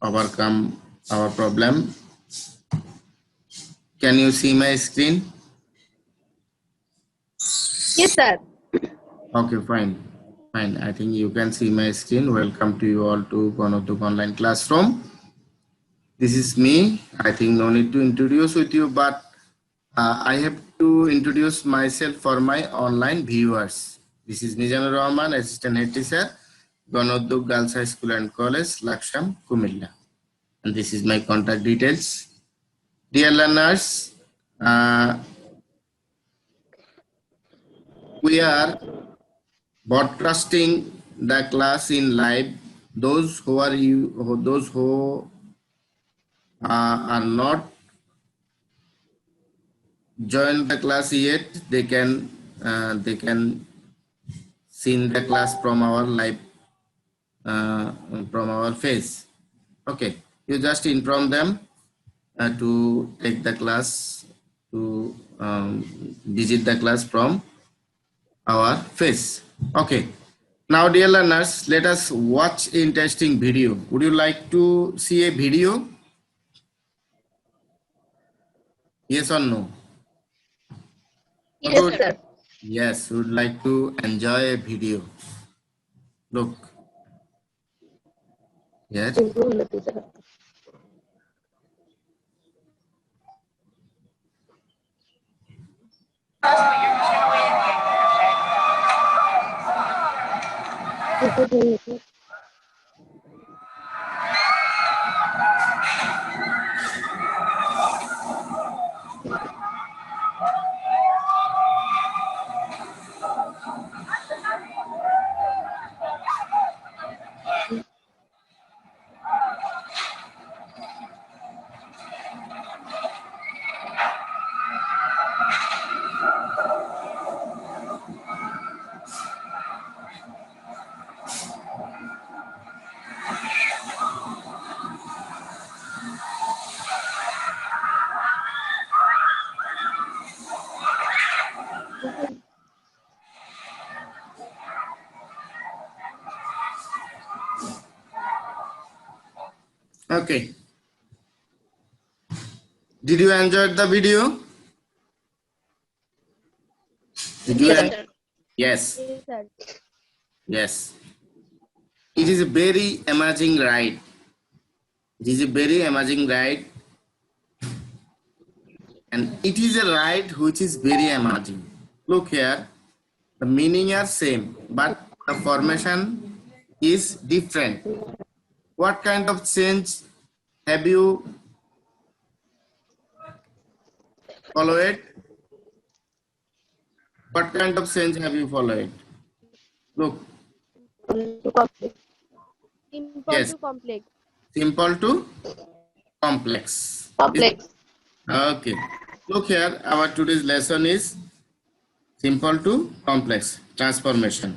overcome our problem. Can you see my screen? Yes, sir. Okay, fine. Fine. I think you can see my screen. Welcome to you all to Gonoduk Online Classroom. This is me. I think no need to introduce with you, but I have to introduce myself for my online viewers. This is Mizanur Rahman, Assistant Head Teacher, Gonoduk Girls High School and College, Laksham, Kumilla. And this is my contact details. Dear learners, we are broadcasting the class in live. Those who are are not joined the class yet, they can see the class from our live from our face. Okay, you just inform them to take the class, to visit the class from our face. Okay, now dear learners, let us watch interesting video. Would you like to see a video? Yes or no? Yes, Good. sir. Yes, would like to enjoy a video. Look. Yes. Okay. Did you enjoy the video? Did you? Yes, sir. Yes. Yes, sir. Yes. It is a very amazing ride. It is a very amazing ride. And it is a ride which is very amazing. Look here. The meaning are same, but the formation is different. What kind of change have you followed? What kind of change have you followed? Look. Simple Yes. to complex. Simple to complex. Complex. Okay. Look here, our today's lesson is simple to complex transformation.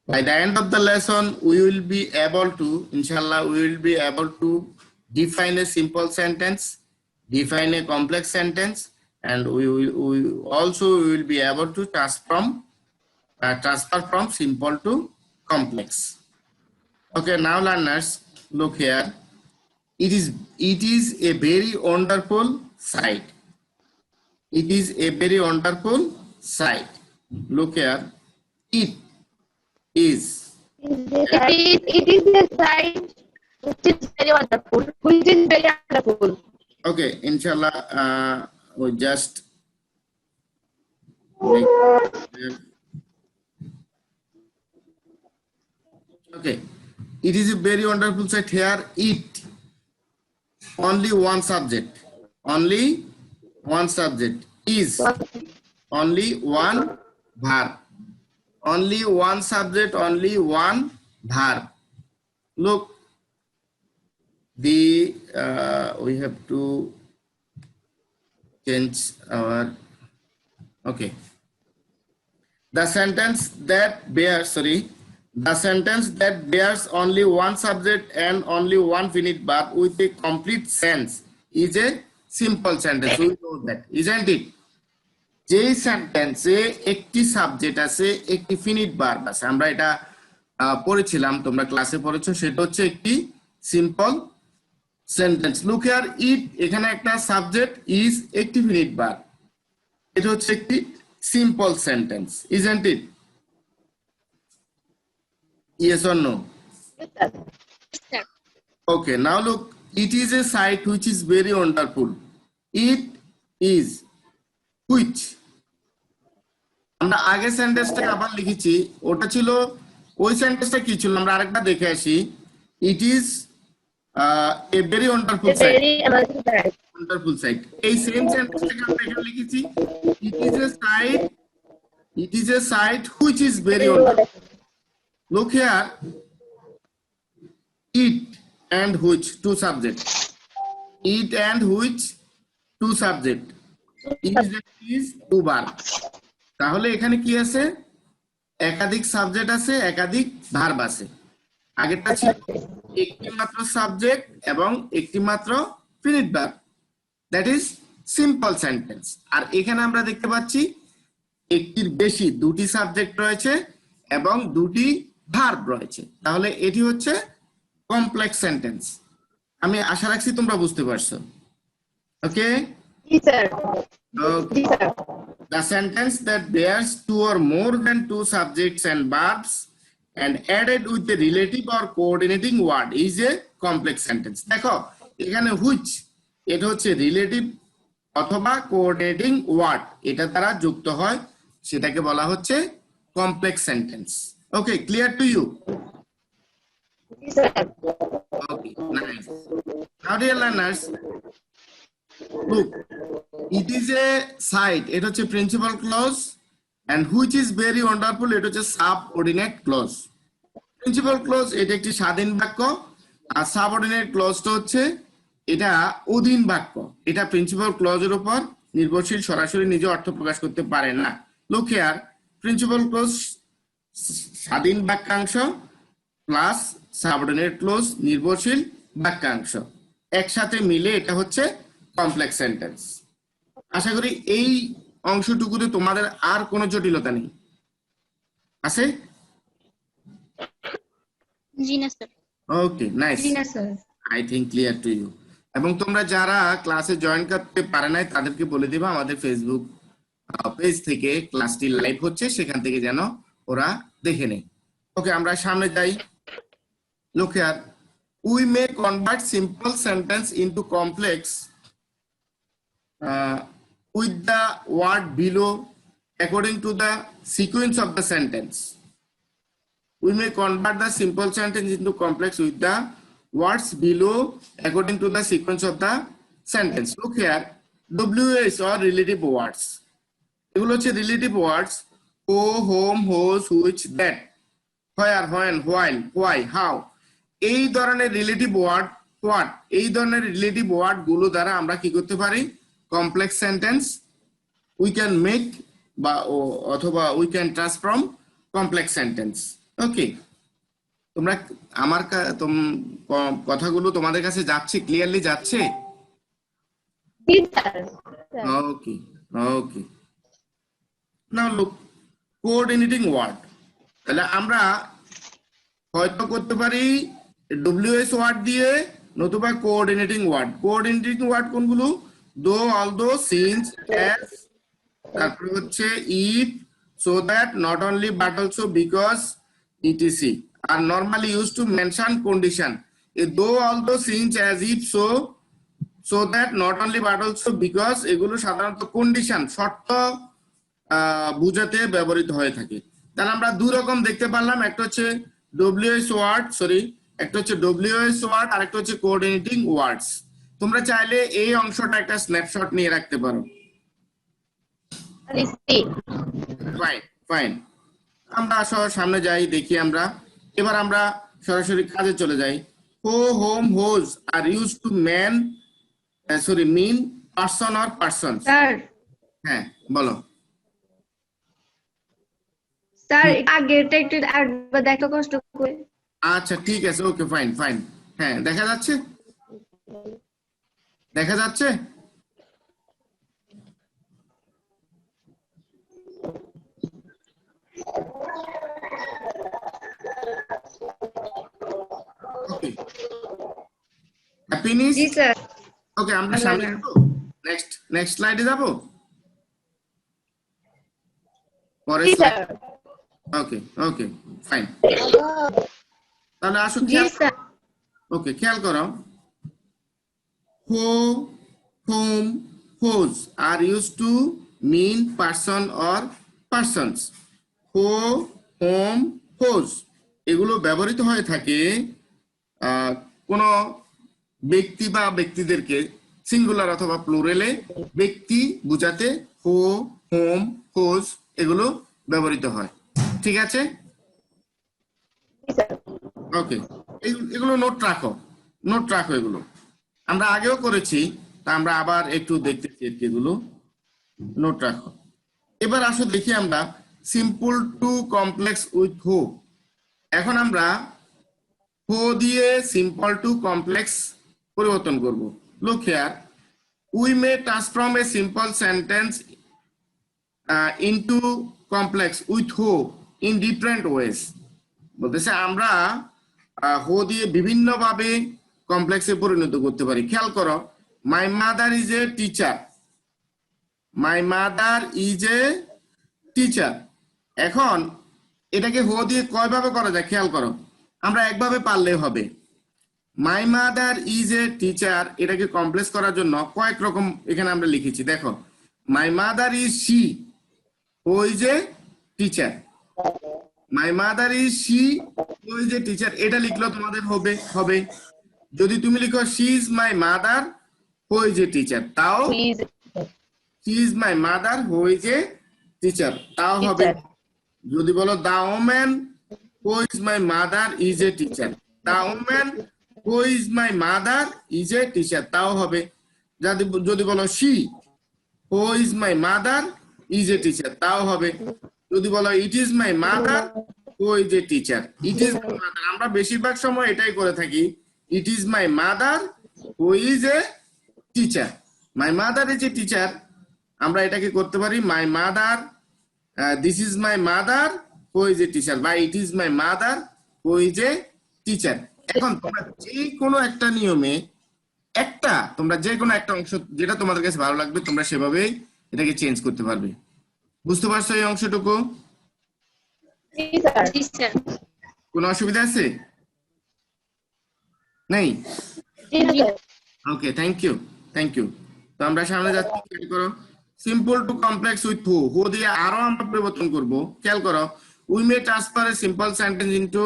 By the end of the lesson, we will be able to, inshallah, we will be able to define a simple sentence, define a complex sentence, and we will be able to transfer from simple to complex. Okay, now learners, look here. It is a very wonderful sight. It is a very wonderful sight. Look here. It is. It is a sight which is very wonderful. Which is very wonderful. Okay, inshallah, we just make, okay. It is a very wonderful sight here. It. Only one subject. Only one subject. Is. Only one verb. Only one subject, only one verb. Look, we have to change our, okay. The sentence that bears only one subject and only one finite verb with a complete sense is a simple sentence. We know that, isn't it? যে সেন্টেন্সে একটি subject আছে, একটি finite verb আছে, আমরা এটা পড়েছিলাম, তোমরা ক্লাসে পড়েছো, সেটা হচ্ছে একটি সিম্পল সেন্টেন্স লুক হিয়ার ইট এখানে একটা সাবজেক্ট ইজ একটি ফিনিট ভার্ব এটা হচ্ছে একটি simple sentence isn't it yes or no Sir. okay now look it is a site which is very wonderful it is which আমরা আগে সেন্টেন্সটা আবার লিখেছি ওটা ছিল ওই সেন্টেন্সটা কি ছিল আমরা আরেকবার দেখে আসি it is a very wonderful A site very amazing site. Wonderful site এই সেম সেন্টেন্সটাকে আমরা এখানে লিখেছি it is a site it is a site which is very wonderful look here it and which two subject it and which two subject is two verb তাহলে এখানে কি আছে একাধিক সাবজেক্ট আছে একাধিক ভার্ব আছে আগেরটা ছিল একটি মাত্র সাবজেক্ট এবং একটি মাত্র finite verb that is simple sentence আর এখানে আমরা দেখতে পাচ্ছি একটির বেশি দুটি সাবজেক্ট রয়েছে এবং দুটি ভার্ব রয়েছে তাহলে এটি হচ্ছে কমপ্লেক্স সেন্টেন্স আমি আশা রাখছি তোমরা বুঝতে পারছো ওকে Yes, sir. Okay. Yes, sir. The sentence that bears two or more than two subjects and verbs and added with a relative or coordinating word is a complex sentence. দেখো এখানে which এটা হচ্ছে relative অথবা coordinating word এটা দ্বারা যুক্ত হয় সেটাকে বলা হচ্ছে complex sentence okay clear to you Yes, sir. Okay, nice. Now dear learners, look, it is a site. It is a principal clause, and which is very wonderful. It is a subordinate clause. Principal clause এটা একটি স্বাধীন বাক্য আর subordinate ক্লজটা হচ্ছে এটা অধীন বাক্য এটা principal ক্লজের উপর নির্ভরশীল সরাসরি নিজে অর্থ প্রকাশ করতে পারে না লুক হিয়ার প্রিন্সিপাল ক্লজ স্বাধীন বাক্যাংশ প্লাস সাবঅর্ডিনেট ক্লজ নির্ভরশীল বাক্যাংশ একসাথে মিলে এটা হচ্ছে কমপ্লেক্স সেন্টেন্স আশা করি এই অংশটুকুতে তোমাদের আর কোনো জটিলতা নেই আছে জি না sir okay nice I think clear to you এবং তোমরা যারা ক্লাসে জয়েন করতে পারে নাই তাদেরকে বলে দিবা আমাদের ফেসবুক পেজ থেকে ক্লাসটি লাইভ হচ্ছে সেখান থেকে যেন ওরা দেখে নেয় ওকে আমরা সামনে যাই look here we may convert simple sentence into complex with the word below according to the sequence of the sentence we may convert the simple sentence into complex with the words below according to the sequence of the sentence look here ws or relative words এগুলো হচ্ছে relative words who whom whose which that where when while why how এই ধরনের relative word what এই ধরনের relative word গুলো দ্বারা আমরা কি করতে পারি complex sentence we can make বা অথবা we can transform complex sentence ওকে তোমরা আমার কথাগুলো তোমাদের কাছে যাচ্ছে ক্লিয়ারলি যাচ্ছে Yes, sir. ওকে ওকে নাও লুক কোঅর্ডিনেটিং ওয়ার্ড তাহলে আমরা হয়তো করতে পারি ডব্লিউএস ওয়ার্ড দিয়ে নতুবা কোঅর্ডিনেটিং ওয়ার্ড কোনগুলো দো অলদো সিন্স অ্যাজ তারপর হচ্ছে if so that not only but also because etc আর normally use to mention condition এ though although since as if so that not only but also because এগুলো সাধারণত condition শর্ত বুঝাতে ব্যবহৃত হয়ে থাকে তাহলে আমরা দুই রকম দেখতে পারলাম একটা হচ্ছে ডব্লিউএস ওয়ার্ড একটা হচ্ছে ডব্লিউএস ওয়ার্ড আর একটা হচ্ছে কোঅর্ডিনেটিং ওয়ার্ডস তোমরা চাইলে এই অংশটা একটা স্ন্যাপশট নিয়ে রাখতে পারো ফাইন ফাইন আমরা সামনে যাই দেখি আমরা এবার আমরা সরাসরি কাজে চলে যাই who whom whose are use to man mean person or person sir হ্যাঁ বলো স্যার আগেরটা একটু আরেকবার দেখো কষ্ট করে আচ্ছা ঠিক আছে ওকে ফাইন ফাইন হ্যাঁ দেখা যাচ্ছে হ্যাপিনেস জি স্যার ওকে আমরা ভালো সামনে না। যাব নেক্সট স্লাইডে যাব পরের জি slide sir okay okay fine তাহলে আসো জি স্যার খেয়াল করো who whom whose are used to mean person or persons who whom whose এগুলো ব্যবহৃত হয়ে থাকে কোন ব্যক্তি বা ব্যক্তিদেরকে সিঙ্গুলার অথবা প্লুরালে ব্যক্তি বোঝাতে হো হোম হোজ এগুলো ব্যবহৃত হয় ঠিক আছে জি স্যার ওকে এগুলো নোট রাখো এগুলো আমরা আগেও করেছি তা আমরা আবার একটু দেখতেছি এগুলো নোট রাখো এবার আসো দেখি আমরা সিম্পল টু কমপ্লেক্স উইথ হো এখন আমরা হো দিয়ে সিম্পল টু কমপ্লেক্স পরিবর্তন করব look here we may transform A simple sentence into complex with হো ইন ডিফারেন্ট ওয়েজ বলতেছে আমরা হো দিয়ে বিভিন্ন ভাবে কমপ্লেক্সে পরিণত করতে পারি খেয়াল করো মাই mother is a teacher my mother is a teacher এখন এটাকে হো দিয়ে কয়ভাবে করা যায় খেয়াল করো আমরা একভাবে পারলে হবে my mother is a teacher এটাকে কমপ্লেক্স করার জন্য কয়েক রকম এখানে আমরা লিখেছি দেখো my mother is she who is a teacher my mother is she who is a teacher এটা লিখলেও তোমাদের হবে যদি তুমি লিখো she is my mother who is a teacher তাও please she is my mother who is a teacher তাও হবে টিচার যদি বলো the woman who is my mother is a teacher the woman who is my mother is a teacher তাও হবে যদি বলো she who is my mother is a teacher তাও হবে যদি বলো it is my mother who is a teacher it is my mother আমরা বেশিরভাগ সময় এটাই করে থাকি it is my mother who is a teacher my mother is a teacher আমরা এটাকে করতে পারি my mother this is my mother who is a teacher বা ইট is my mother who is a teacher এখন তোমরা যে কোনো একটা নিয়মে তোমরা যে কোনো একটা অংশ যেটা তোমাদের কাছে ভালো লাগবে তোমরা সেভাবেই এটাকে চেঞ্জ করতে পারবে বুঝতে পারছো এই অংশটুকু জি স্যার জি স্যার কোনো অসুবিধা আছে নেই জি স্যার ওকে থ্যাংক ইউ তো আমরা সামনে যাচ্ছি খেয়াল করো simple to complex with who দিয়ে আরো আমরা পরিবর্তন করব খেয়াল করো we may transfer a simple sentence into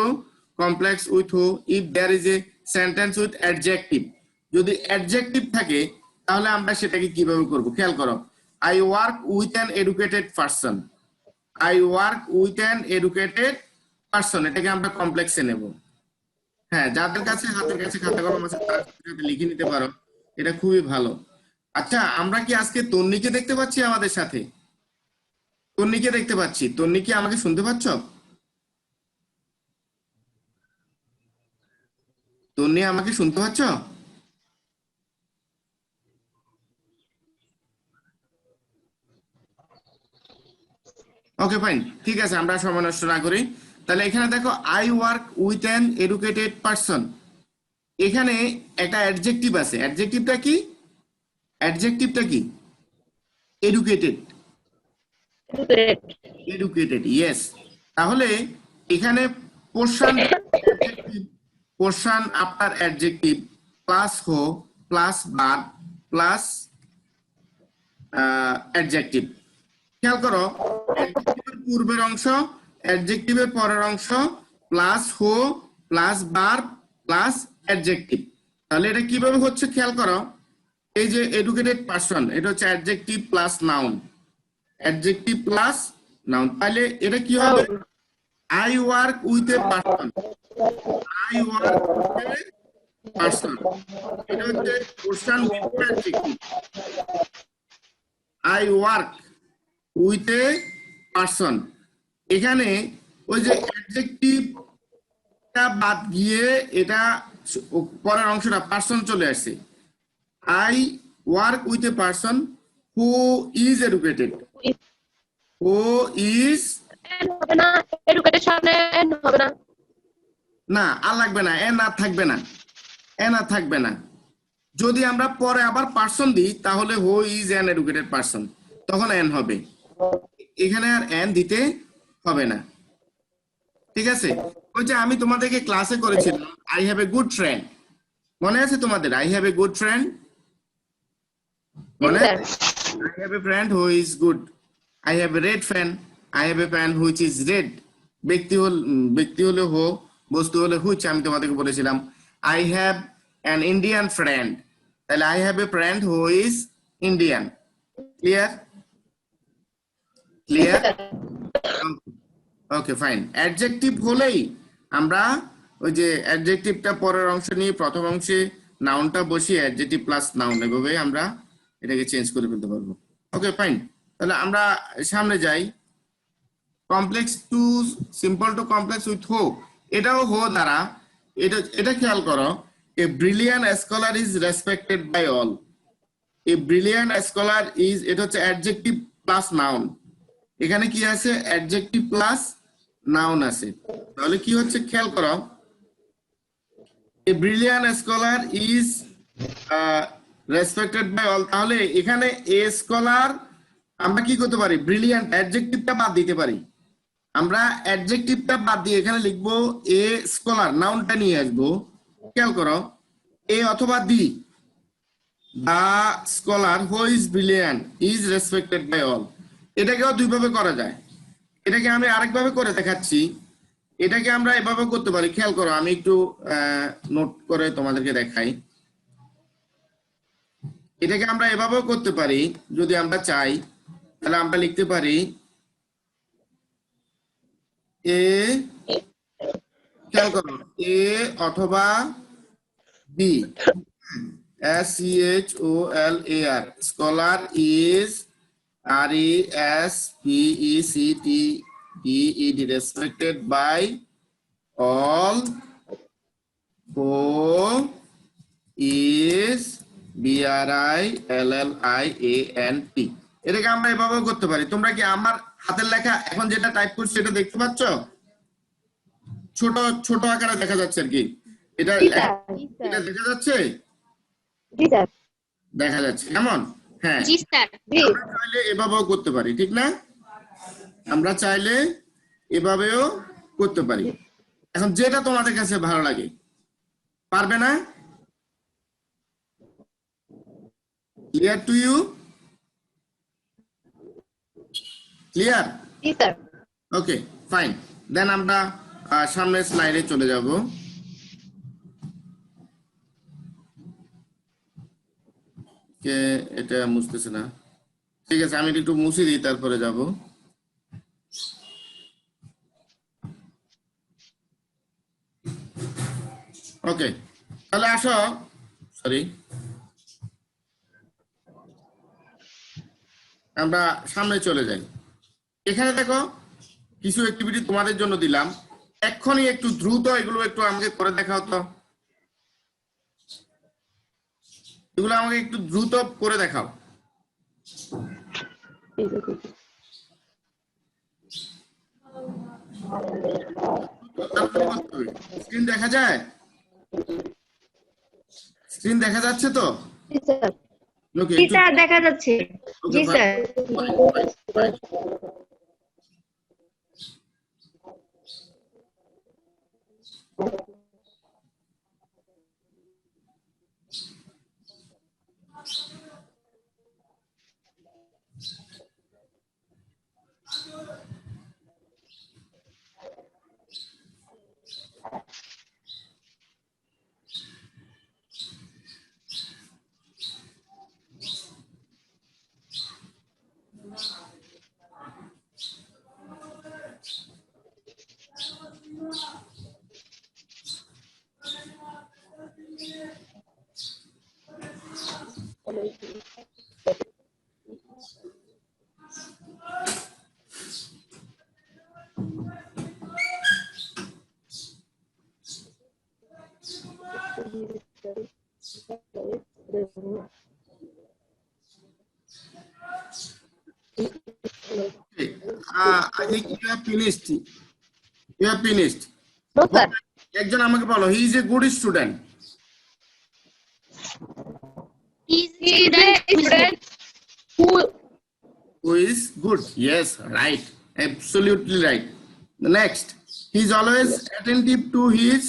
complex with who if there is a sentence with adjective যদি অ্যাডজেক্টিভ থাকে তাহলে আমরা সেটাকে কিভাবে করব খেয়াল করো I work with an educated person I work with an educated person এটাকে আমরা কমপ্লেক্সে নেব হ্যাঁ যাদের কাছে হাতের কাছে খাতা কলম আছে তারা লিখে নিতে পারো এটা খুবই ভালো আচ্ছা আমরা কি আজকে তন্নিকে দেখতে পাচ্ছি আমাদের সাথে তন্নিকে দেখতে পাচ্ছি তন্নি কি আমাকে শুনতে পাচ্ছ তন্নি আমাকে শুনতে পাচ্ছ ওকে ফাইন ঠিক আছে আমরা সময় নষ্ট না করি তাহলে এখানে দেখো I work with an educated person এখানে একটা অ্যাডজেক্টিভ আছে অ্যাডজেক্টিভটা কি এডুকেটেড এডুকেটেড ইয়েস তাহলে এখানে পোর্শন আফটার অ্যাডজেক্টিভ প্লাস হো প্লাস ভার্ব প্লাস অ্যাডজেক্টিভ খেয়াল করো অ্যাডজেক্টিভের পূর্বের অংশ অ্যাডজেক্টিভের পরের অংশ প্লাস হো প্লাস ভার্ব প্লাস অ্যাডজেক্টিভ তাহলে এটা কিভাবে হচ্ছে খেয়াল করো এই যে এডুকেটেড পারসন এটা হচ্ছে adjective plus noun adjective plus noun তাহলে এটা কি হবে I work with a person I work with a person এটা হচ্ছে portion with adjective I work with a person এখানে ওই যে অ্যাডজেক্টিভটা বাদ গিয়ে এটা পরের অংশটা পারসন চলে আসছে I work with a person who is educated who is হবে না এডুকেটেড সামনে এন হবে না না আর লাগবে না এ না থাকবে না যদি আমরা পরে আবার পার্সন দিই তাহলে who is an educated person, তখন এন হবে, এখানে আর এন দিতে হবে না। ঠিক আছে, ওই যে আমি তোমাদেরকে ক্লাসে করেছিলাম I have a good friend, মনে আছে তোমাদের? I have a good friend, মনে Yes, আছে? sir. I have a friend who is good. I have a red fan. I have a fan which is red. ব্যক্তি হলো হো, বস্তু হলো হুইচ, আমি তোমাদেরকে বলেছিলাম। I have an Indian friend. তাহলে I have a friend who is Indian. Clear? Clear? Okay fine. Adjective হলেই আমরা ওই যে অ্যাডজেক্টিভটা পরের অংশ নিয়ে প্রথম অংশে নাউনটা বসিয়ে অ্যাডজেক্টিভ প্লাস নাউন এভাবে আমরা এটাকে চেঞ্জ করে ফেলতে পারবো। ওকে ফাইন, তাহলে আমরা সামনে যাই। Complex to simple to complex with who, এটাও হো দ্বারা। এটা খেয়াল করো, a brilliant scholar is respected by all. A brilliant scholar is, এটা হচ্ছে অ্যাডজেক্টিভ প্লাস নাউন। এখানে কি আছে? অ্যাডজেক্টিভ প্লাস নাউন আছে। তাহলে কি হচ্ছে খেয়াল করো, a brilliant scholar is respected by all. তাহলে এখানে এ স্কলার আমরা কি করতে পারি? ব্রিলিয়ান্ট অ্যাডজেক্টিভটা বাদ দিতে পারি। আমরা অ্যাডজেক্টিভটা বাদ দিয়ে এখানে লিখবো এ স্কলার, নাউনটা নিয়ে আসবো। খেয়াল করো, এ অথবা the, the scholar who is brilliant is respected by all. এটাকেও দুইভাবে করা যায়। এটাকে আমি আরেকভাবে করে দেখাচ্ছি। এটাকে আমরা এভাবে করতে পারি, খেয়াল করো, আমি একটু নোট করে তোমাদেরকে দেখাই। এটাকে আমরা এভাবেও করতে পারি, যদি আমরা চাই তাহলে আমরা লিখতে পারি এ, খেয়াল করো, এ অথবা B, SCHOLAR, scholar is RESPECTED, respected by all who is BRILLIANT। এটাকে আমরা এভাবে করতে পারি। তোমরা কি আমার হাতের লেখা এখন যেটা টাইপ করছি এটা দেখতে পাচ্ছ? ছোট ছোট আকারে দেখা যাচ্ছে আর কি। এটা জি, স্যার। এটা দেখা যাচ্ছে? জি, স্যার। দেখা যাচ্ছে কেমন? হ্যাঁ, জি, স্যার। জি। আমরা চাইলে এভাবেও করতে পারি, ঠিক না? আমরা চাইলে এভাবেও করতে পারি। এখন যেটা তোমাদের কাছে ভালো লাগে। পারবে না? Clear to you? ক্লিয়ার? জি, স্যার। ওকে ফাইন, দেন আমরা সামনের স্লাইডে চলে যাব। কে এটা মুছতেছে না? ঠিক আছে, আমি এটা একটু মুছে দিই, তারপরে যাব। ওকে, তাহলে আসো, সরি, আমরা সামনে চলে যাই। এখানে দেখো কিছু অ্যাক্টিভিটি তোমাদের জন্য দিলাম, এক্ষুনি একটু দ্রুত এগুলো একটু আমাকে করে দেখাও তো। এগুলো আমাকে একটু দ্রুত করে দেখাও। স্ক্রিন দেখা যায়? স্ক্রিন দেখা যাচ্ছে তো? জি, স্যার। ওকে, জি স্যার, দেখা যাচ্ছে। জি sir. I think you have finished. You have finished. No, sir. একজন আমাকে বলো, he is a good student. student who is good. Yes, right. Absolutely right. The next, he is always attentive to his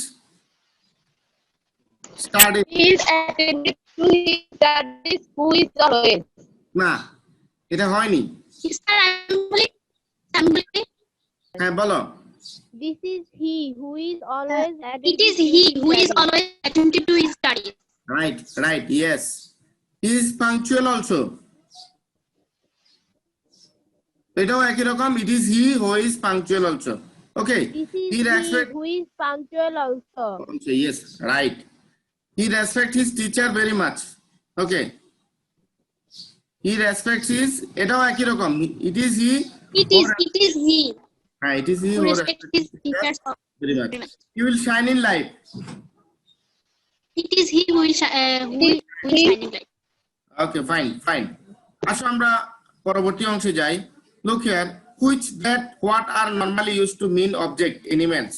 study. is attentive to his studies, who is always. না, এটা হয়নি। হ্যাঁ বলো। This is he who is always It is he who is always attentive to his studies. Right, right, yes. He is punctual also. এটাও একই রকম, it is he who is punctual also. Okay. This is He he respect. who is punctual also. Also, yes, right. He respects his teacher very much. Okay. He respects his. এটাও একই রকম. It is he. It is he হ্যাঁ, it is he who who respects his teachers very much. very much. He will shine in life. It is he who will shine in light. Okay, fine, fine. আসো আমরা পরবর্তী অংশে যাই। Look here, which, that, what are normally used to mean object, animals.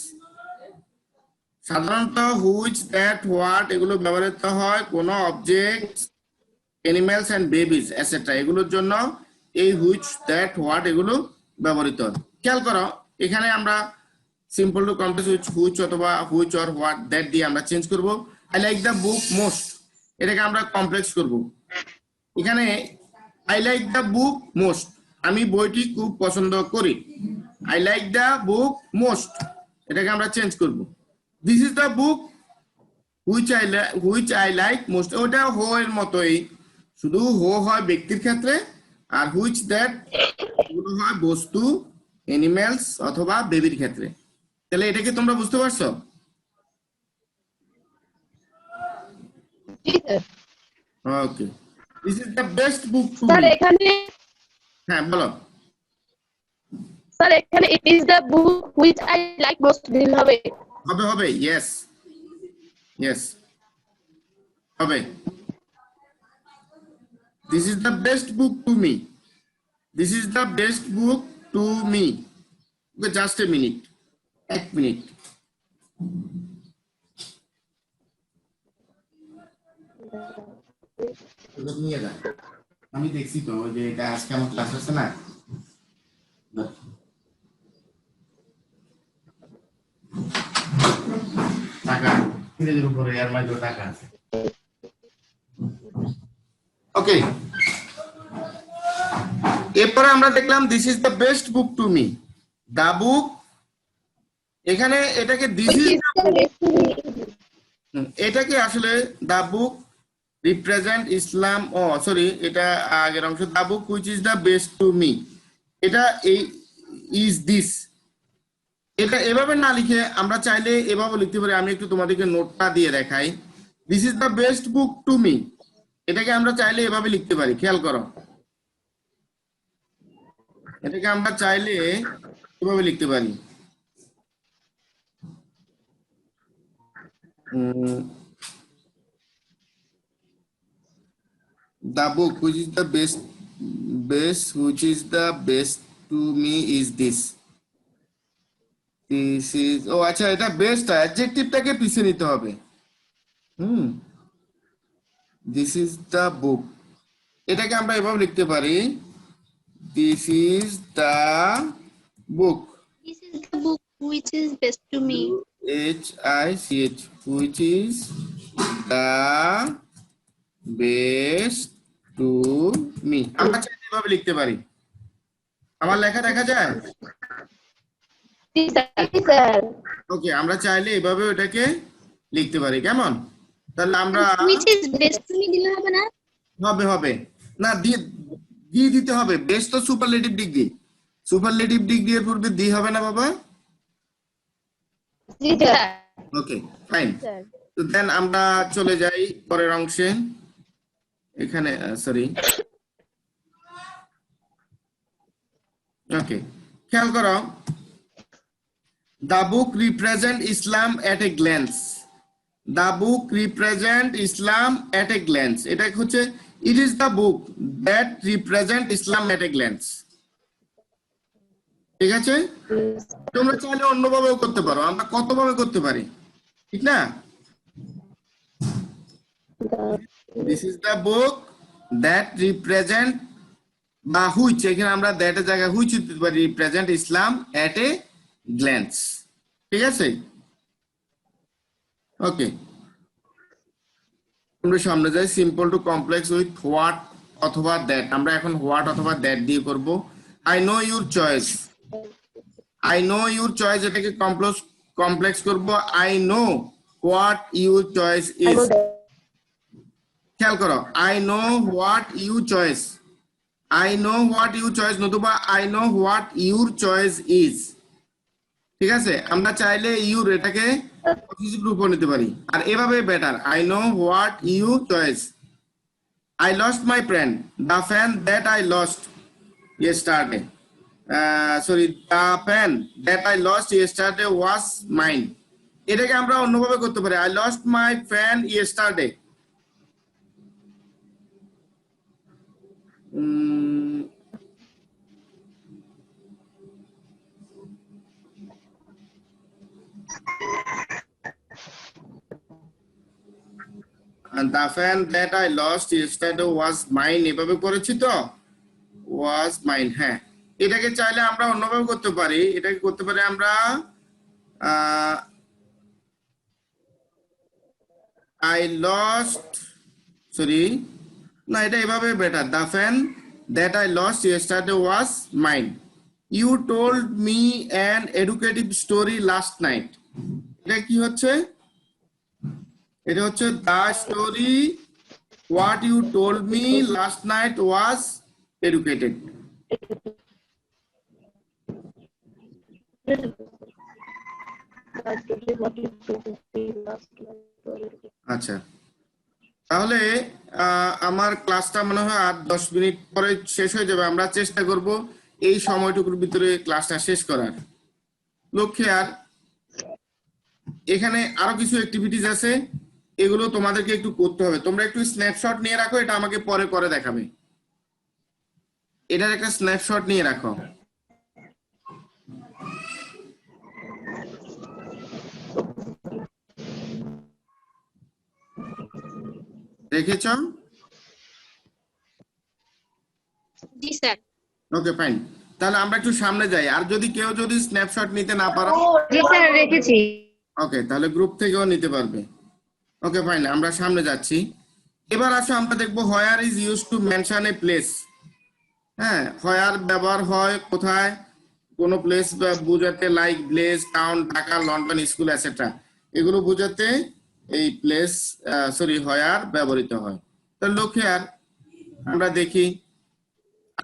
সাধারণত which, that, what এগুলো ব্যবহৃত হয় কোনো objects, animals and babies, etc. এগুলোর জন্য এই which, that, what এগুলো ব্যবহৃত হয়। খেয়াল করো, এখানে আমরা simple to complex which অথবা which or what that দিয়ে আমরা চেঞ্জ করব। I like the book most, এটাকে আমরা কমপ্লেক্স করব। এখানে I like the book most, আমি বইটি খুব পছন্দ করি। I like the book most, এটাকে আমরা চেঞ্জ করব। This is the book which I like most, ওটা হো এর মতোই, শুধু হো হয় ব্যক্তির ক্ষেত্রে আর which that এগুলো হয় বস্তু, অ্যানিমেলস অথবা বেবির ক্ষেত্রে। তাহলে এটা কি তোমরা বুঝতে পারছো? Okay, this is the best book to sir এখানে হ্যাঁ বলো। স্যার এখানে it is the book which I like most দিন হবে। হবে হবে, ইয়েস ইয়েস হবে। This is the best book to me, this is the best book to me. Just a minute, এক মিনিট। নিয়ে যা, আমি দেখছি তো যে এটা আজকে আমার ক্লাস আছে না। টাকা ফ্রিজের উপরে এর মধ্যে টাকা আছে। ওকে, এরপরে আমরা দেখলাম this is the best book to me, the book. এখানে এটাকে দিস ইজ, এটাকে আসলে দা বুক রিপ্রেজেন্ট ইসলাম, ও সরি এটা আগের অংশ, the book which is the best to me, এটা এই ইজ দিস। এটা এভাবে না লিখে আমরা চাইলে এভাবে লিখতে পারি। আমি একটু তোমাদেরকে নোটটা দিয়ে দেখাই। This is the best book to me, এটাকে আমরা চাইলে এভাবে লিখতে পারি। খেয়াল করো, এটাকে আমরা চাইলে এভাবে লিখতে পারি। The book which is the which is the best to me is this. This is, ও আচ্ছা, এটা বেস্ট অ্যাডজেক্টিভটাকে পিছে নিতে হবে। দিস ইজ দ্য বুক, এটাকে আমরা এভাবে লিখতে পারি, this is the book, This is the book which is best to me. HICH, which is the best to me। আমরা চাইলে এভাবে লিখতে পারি। আমার লেখা দেখা যায়? স্যার ওকে, আমরা চাইলে এভাবে ওটাকে লিখতে পারি। কেমন? তাহলে আমরা Which is best to me দিলে হবে না? হবে হবে না, দিয়ে দিতে হবে। বেস্ট তো সুপারলেটিভ ডিগ্রি, সুপারলেটিভ ডিগ্রি এর পূর্বে দি হবে না বাবা? জি স্যার। Okay fine. Sir. তো দেন আমরা চলে যাই পরের অংশে। এখানে সরি, ওকে খেয়াল করো, the book represent Islam at a glance, the book represent Islam at a glance, এটা হচ্ছে it is the book that represent Islam at a glance. ঠিক আছে, তোমরা চাইলে অন্যভাবেও করতে পারো, আমরা কতভাবে করতে পারি, ঠিক না? This is the book that represent বা হুইচ, এখানে আমরা দ্যাট এর জায়গায় হুইচ দিতে পারি, represent Islam at a glance. ঠিক আছে, ওকে। আমরা সামনে যাই, simple to complex with what অথবা দ্যাট। আমরা এখন হোয়াট অথবা দ্যাট দিয়ে করব। I know your choice, I know your choice এটাকে কমপ্লেক্স করব। I know what your choice is. খেয়াল করো, I know what you choice, I know what you choice নতুবা I know what your choice is. ঠিক আছে, আমরা চাইলে your এটাকে পজিটিভ রূপও নিতে পারি, আর এভাবে better. I know what you choice. I lost my pen, the pen that I lost yesterday. Sorry, the pen that I lost yesterday was mine. এটাকে আমরা অন্যভাবে করতে পারি, I lost my pen yesterday. And the pen that I lost yesterday was mine. এভাবে করেছি তো, was mine। হ্যাঁ, এটাকে চাইলে আমরা অন্যভাবে করতে পারি, এটাকে করতে পারি আমরা I lost, sorry, না এটা এভাবে better. The pen that I lost yesterday was mine. You told me an educative story last night. এটা কি হচ্ছে? এটা হচ্ছে the story what you told me last night was educated. আচ্ছা, তাহলে আমার ক্লাসটা মনে হয় আর 10 মিনিট পরে শেষ হয়ে যাবে। আমরা চেষ্টা করব এই সময়টুকুর ভিতরে ক্লাসটা শেষ করার। লক্ষ্যে আর এখানে আরো কিছু অ্যাক্টিভিটিস আছে, এগুলো তোমাদেরকে একটু করতে হবে। তোমরা একটু স্ন্যাপশট নিয়ে রাখো, এটা আমাকে পরে করে দেখাবে। এটার একটা স্ন্যাপশট নিয়ে রাখো। রেখেছ? জি স্যার। Okay, fine. তাহলে আমরা একটু সামনে যাই, আর যদি কেউ যদি স্ন্যাপশট নিতে না পারো, জি স্যার রেখেছি। ওকে, তাহলে গ্রুপ থেকেও নিতে পারবে। ওকে, ফাইন, আমরা সামনে যাচ্ছি। এবার আসো আমরা দেখবো where is use to mention a place. হ্যাঁ, হোয়ার ব্যবহার হয় কোথায়? কোন প্লেস বোঝাতে, like village, town, Dhaka, London, school etcetera, এগুলো বোঝাতে এই প্লেস সরি হোয়ার ব্যবহৃত হয়। তাহলে লুক হিয়ার, আমরা দেখি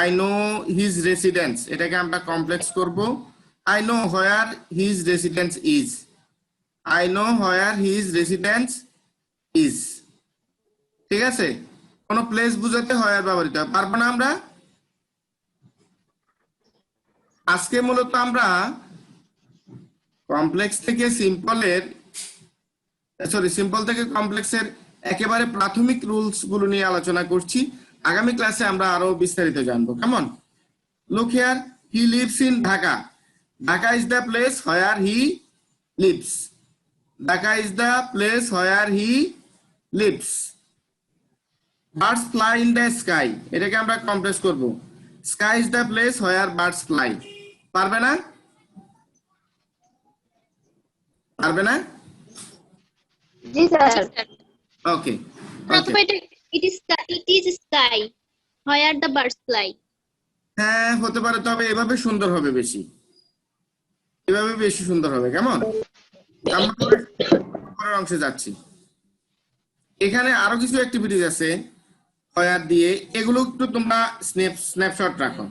আই নো হিজ রেসিডেন্স, এটাকে আমরা কমপ্লেক্স করব। I know where his residence is, I know where his residence is. ঠিক আছে, কোন প্লেস বোঝাতে হোয়ার ব্যবহৃত হয়। পারবো না আমরা? আজকে মূলত আমরা কমপ্লেক্স থেকে সিম্পলের, সরি সিম্পল থেকে কমপ্লেক্সের একেবারে প্রাথমিক রুলস গুলো নিয়ে আলোচনা করছি। আগামী ক্লাসে আমরা আরো বিস্তারিত জানবো। কেমন? Look here, he lives in Dhaka. Dhaka is the place where he lives. Dhaka is the place where he lives. Birds fly in the sky, এটাকে আমরা কমপ্লেক্স করব। Sky is the place where birds fly. পারবে না? পারবে না? জি স্যার। ওকে, অথবা এটা it is sky where the birds fly. হ্যাঁ হতে পারে, তবে এভাবে সুন্দর হবে বেশি, এভাবে বেশি সুন্দর হবে। কেমন? আমরা পরের অংশে যাচ্ছি। এখানে আরো কিছু অ্যাক্টিভিটিস আছে হোয়ার দিয়ে, এগুলো একটু তোমরা স্ন্যাপশট রাখো।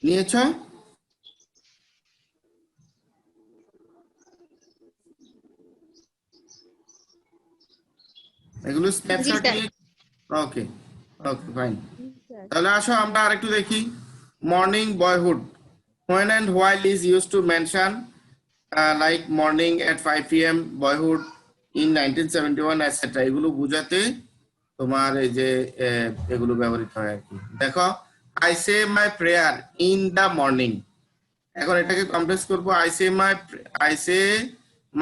নিয়েছ? এগুলো স্ন্যাপশট নিয়ে, ওকে ওকে ফাইন। তাহলে আসো আমরা আরেকটু দেখি morning boyhood. when and while is used to mention like morning at 5 p.m, boyhood in 1971 etc. এগুলো বোঝাতে তোমার এই যে এগুলো ব্যবহৃত হয় আর কি। দেখো, I say my prayer in the morning, এখন এটাকে কমপ্লেক্স করব I say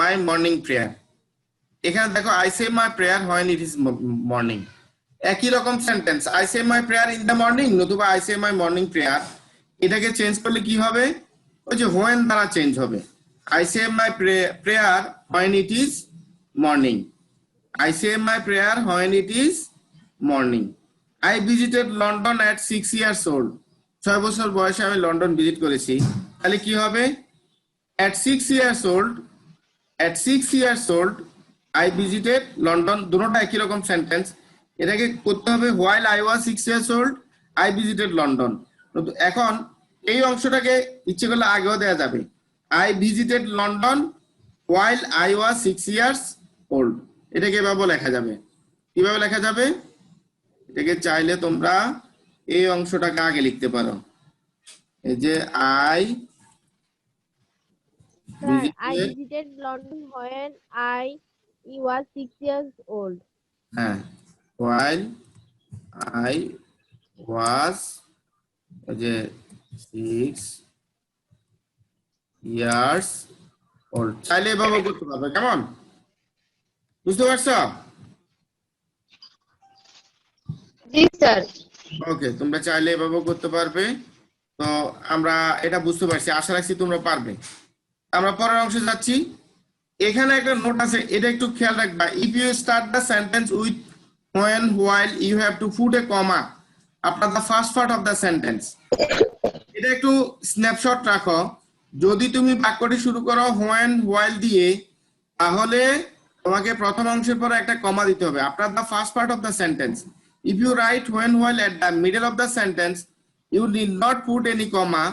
my morning prayer. এখানে দেখো I say my prayer when it is morning. একই রকম sentence I say my prayer in the morning নতুবা I say my morning prayer, এটাকে change করলে কি হবে? ওই যে when দ্বারা চেঞ্জ হবে। I say my prayer when it is morning. I say my prayer when it is morning. I visited London at 6 years old. 6 বছর বয়সে আমি লন্ডন ভিজিট করেছি। তাহলে কি হবে? At 6 years old I visited London, দুটোটা একই রকম সেন্টেন্স। এটাকে করতে হবে while I was 6 years old I visited London। এখন এই অংশটাকে ইচ্ছে করলে আগেও দেওয়া যাবে। I visited London while I was 6 years old। এটাকে এভাবে লেখা যাবে। কিভাবে লেখা যাবে? এটাকে চাইলে তোমরা এই অংশটাকে আগে লিখতে পারো। এই যে I Sir, I visited London when I was 6 years old. হ্যাঁ, while I was এই যে 6 years old। চাইলে এভাবে করতে পারবে, কেমন? বুঝতে পারছো? জি স্যার। ওকে, তোমরা চাইলে এভাবে করতে পারবে। তো আমরা এটা বুঝতে পারছি, আশা রাখছি তোমরা পারবে। আমরা পরের অংশে যাচ্ছি। এখানে একটা নোট আছে, এটা একটু খেয়াল রাখবা। If you start the sentence with when while you have to put a comma after the first part of the sentence। এটা একটু স্ন্যাপশট রাখো। যদি তুমি বাক্যটি শুরু করো when while দিয়ে, তাহলে তোমাকে প্রথম অংশের পরে একটা কমা দিতে হবে after the first part of the sentence। If you write when while at the middle of the sentence, you need not put any comma,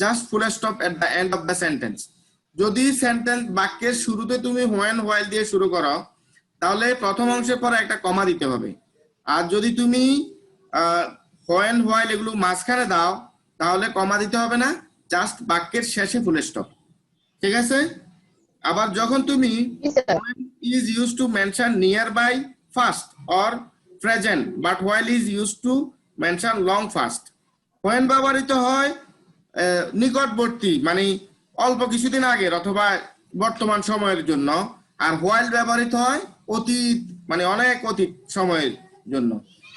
just full stop at the end of the sentence। যদি sentence বাক্যের শুরুতে তুমি when while দিয়ে শুরু করো, তাহলে প্রথম অংশের পরে একটা কমা দিতে হবে। আর যদি তুমি when while এগুলো মাঝখানে দাও, তাহলে কমা দিতে হবে না, জাস্ট বাক্যের শেষে ফুল স্টপ। ঠিক আছে? আবার যখন তুমি জি sir. when is used to mention nearby first or present, but while is used to mention long first। when ব্যবহৃত হয় নিকটবর্তী মানে অল্প কিছুদিন আগের অথবা বর্তমান সময়ের জন্য, আর while ব্যবহৃত হয় অতীত মানে অনেক অতীত সময়ের জন্য।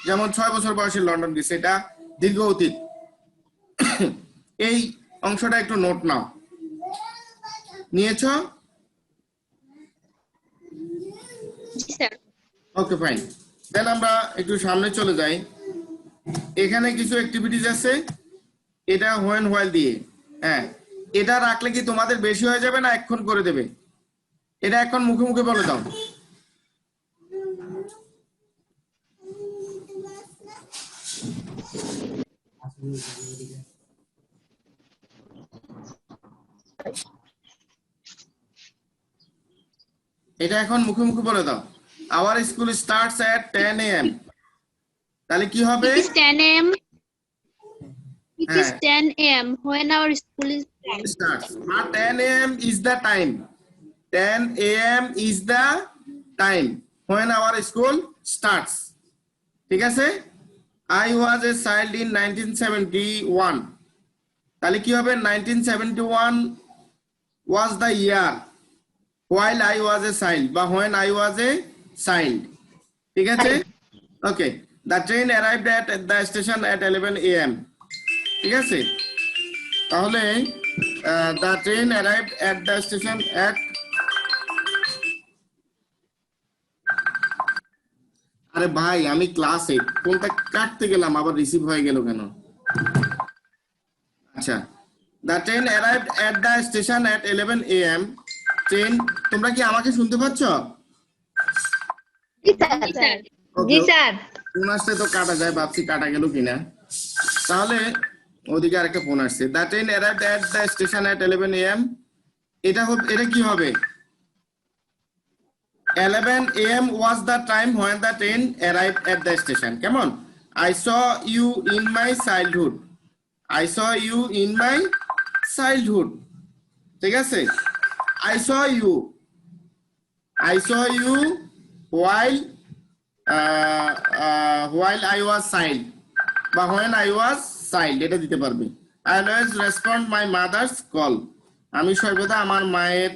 যেমন 6 বছর বয়সে লন্ডন গেছে, এটা দীর্ঘ অতীত। এই অংশটা একটু নোট নাও। নিয়েছো? জি স্যার। Okay fine. দেন আমরা একটু সামনে চলে যাই। এখানে কিছু অ্যাক্টিভিটিজ আছে, এটা when while দিয়ে। হ্যাঁ, এটা রাখলে কি তোমাদের বেশি হয়ে যাবে না এখন করে দেবে? এটা এখন মুখে মুখে বলে দাও। এটা এখন মুখে মুখে বলে দাও। Our school starts at 10 a.m. তাহলে কি হবে? It is 10 a.m. It is হ্যাঁ। 10 a.m. when our school is Starts. But 10 a.m. is the time. 10 a.m. is the time when our school starts. ঠিক আছে? I was a child in 1971. তাহলে কি হবে? 1971 was the year while I was a child বা when I was a child। ঠিক আছে? Okay. The train arrived at the station at 11 a.m. ঠিক আছে? তাহলে the train arrived at the station at, আরে ভাই আমি ক্লাসে ফোনটা কাটতে গেলাম, আবার রিসিভ হয়ে গেল কেন? আচ্ছা, the train arrived at the station at 11 a.m. Train, তোমরা কি আমাকে শুনতে পাচ্ছ? জি স্যার। স্যার। জি স্যার। ফোন আসতে তো কাটা যায়, ভাবছি কাটা গেল কিনা। তাহলে ওদিকে আরেকটা ফোন আসছে। The train arrived at the station at 11 a.m. এটা কি হবে? 11 a.m. was the time when the train arrived at the station। কেমন? I saw you in my childhood। I saw you in my childhood। ঠিক আছে? I saw you while I was child বা when I was child, এটা দিতে পারবে। I always respond my mother's call. আমি সর্বদা আমার মায়ের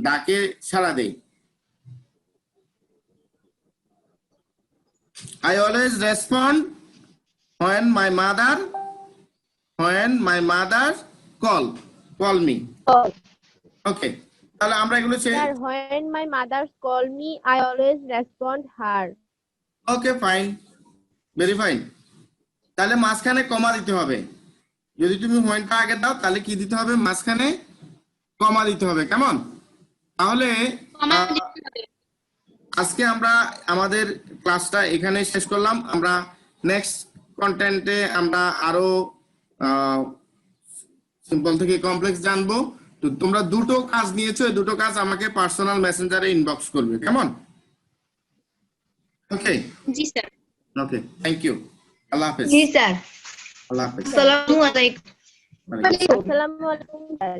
ডাকে সাড়া দেই। I always respond when my mother call me. Okay. তাহলে আমরা এগুলো Sir, when my mother call me, I always respond her. Okay fine, very fine. তাহলে মাঝখানে কমা দিতে হবে। যদি তুমি হোয়েনটা আগে দাও তাহলে কি দিতে হবে? মাঝখানে কমা দিতে হবে, কেমন? তাহলে আজকে আমরা আমাদের ক্লাসটা এখানে শেষ করলাম। আমরা নেক্সট কন্টেন্টে আমরা আরো সিম্পল থেকে কমপ্লেক্স জানবো। তো তোমরা দুটো কাজ নিয়েছো, এই দুটো কাজ আমাকে পার্সোনাল মেসেঞ্জারে ইনবক্স করবে, কেমন? ওকে জি স্যার। Okay, thank you. আল্লাহ হাফেজ। জি স্যার। আল্লাহ হাফেজ। আসসালামু আলাইকুম। Assalamu alaikum, sir.